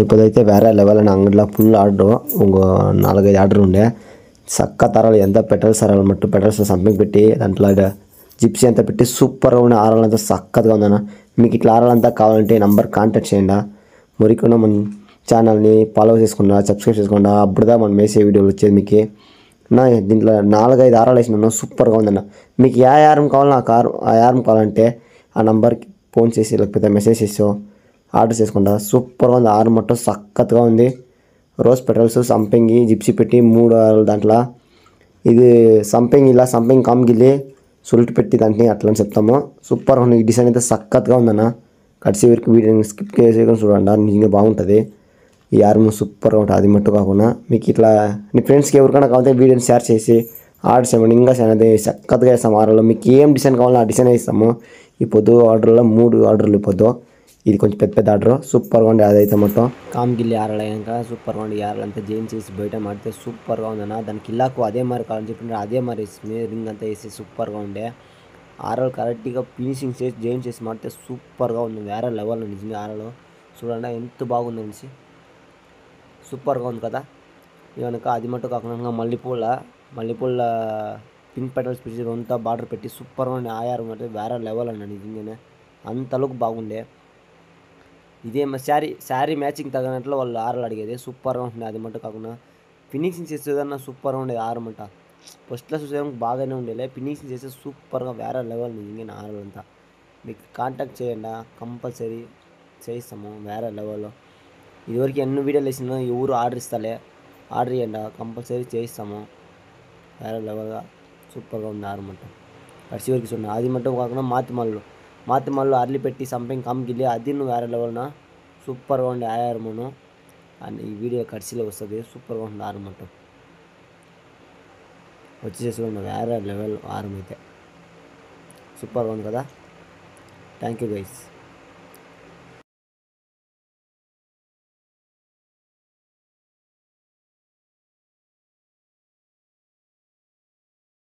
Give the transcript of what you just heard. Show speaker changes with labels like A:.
A: ఇప్పుడైతే వేరే లెవెల్ అని అంగడిలో ఫుల్ ఆర్డర్ ఇంకో 4-5 ఆర్డర్ ఉండే చక్క తరాలు ఎంత పెట్రోల్ సరాలు మట్టు పెట్రోల్స్ సంపింగ్ పెట్టి దాంట్లో జిప్సీ అంతా పెట్టి సూపర్గా ఉన్న ఆరాలంతా చక్కగా ఉందన్న. మీకు ఇట్లా ఆరాలంతా కావాలంటే నంబర్ కాంటాక్ట్ చేయండి. మరికొన్న మన ఛానల్ని ఫాలో చేసుకున్నా, సబ్స్క్రైబ్ చేసుకున్నా. అప్పుడుదా మనం వేసే వీడియోలు వచ్చేది మీకు. నా దీంట్లో 4-5 ఆరాలు వేసినా సూపర్గా ఉందన్న. మీకు ఏ యారం కావాలో ఆ యారం కావాలంటే ఆ నంబర్కి ఫోన్ చేసి లేకపోతే మెసేజ్ చేసి ఆర్డర్ చేసుకుంటా. సూపర్గా ఉంది. ఆరు మొత్తం సక్కత్తుగా ఉంది. రోజ్ పెట్రోల్స్ సంపింగి జిప్సీ పెట్టి 3 ఆరాలు దాంట్లో. ఇది సంపింగ్ ఇలా సంపింగ్ కామ్గిల్లి సుల్ట్ పెట్టి దాంట్లో అట్లా అని చెప్తాము. సూపర్గా ఉంది. ఈ డిజైన్ అయితే సక్కత్తుగా ఉందన్న. కడిసి వరకు వీడియోని స్కిప్ చేసి చూడండి, నిజంగా బాగుంటుంది. ఈ ఆర్మ్ సూపర్గా ఉంటుంది. అది మట్టు కాకుండా మీకు ఇట్లా మీ ఫ్రెండ్స్కి ఎవరికైనా కావాలంటే వీడియోని షేర్ చేసి ఆర్డర్ చేయమని. ఇంకా అనేది చక్కగా వేస్తాము. ఆర్డర్లో మీకు ఏం డిజైన్ కావాలో ఆ డిజైన్ వేస్తాము. ఈ పొద్దు ఆర్డర్లో 3 ఆర్డర్లు పొద్దు. ఇది కొంచెం పెద్ద ఆర్డర్ సూపర్గా ఉండే. అదైతే మొత్తం కామ్గిల్లి ఆరలు అయ్యాక సూపర్గా ఉండే. ఆరలు అంతా జైన్ చేసి బయట మాడితే సూపర్గా ఉందన్న. దానికి ఇల్లాకు అదే మరి కావాలని చెప్పి అదే మరి వేసింది. రింగ్ అంతా వేసి సూపర్గా ఉండే. ఆరలు కరెక్ట్గా ఫినిషింగ్ చేసి జైన్ చేసి మాడితే సూపర్గా ఉంది. వేరే లెవెల్ నిజంగా ఆరలు చూడండి ఎంత బాగుంది అనేసి. సూపర్గా ఉంది కదా. ఇవనక అది మట్టు కాకుండా మల్లెపూల పింక్ పెటల్స్ పెట్టి అంతా బార్డర్ పెట్టి సూపర్గా ఉండే. ఆయారు అంటే వేరే లెవెల్ అన్న నిజంగానే. అంతలోకి బాగుండే. ఇదే శారీ మ్యాచింగ్ తగినట్లు వాళ్ళు ఆరలు అడిగేది. సూపర్గా ఉంటుంది. అది మట్టు కాకుండా ఫినిషింగ్ చేసేదన్నా సూపర్గా ఉండేది. ఆరమంట ఫస్ట్లో చూసేదానికి బాగానే ఉండేలే. ఫినిషింగ్ చేస్తే సూపర్గా వేరే లెవెల్ నిజంగా ఆరలు అంతా. మీకు కాంటాక్ట్ చేయండి, కంపల్సరీ చేయిస్తాము వేరే లెవెల్లో. ఇదివరకు ఎన్నో వీడియోలు వేసినా ఎవరు ఆర్డర్ ఇస్తాలే. ఆర్డర్ ఇవ్వండి, కంపల్సరీ చేయిస్తాము. వేరే లెవెల్గా సూపర్గా ఉంది ఆరమంట. కడిసి వరకు చూడండి. అది మట్టు కాకుండా మాతిమల్లు అర్లి పెట్టి సంపింగ్ కామ్గిల్లి అది నువ్వు వేరే లెవెల్న సూపర్గా ఉండే ఆయారమును. అండ్ ఈ వీడియో కడిసిలో వస్తుంది. సూపర్గా ఉంటుంది ఆరమంట వచ్చేసి ఉన్న వేరే లెవెల్ ఆరం అయితే సూపర్గా ఉంది కదా. Thank you guys.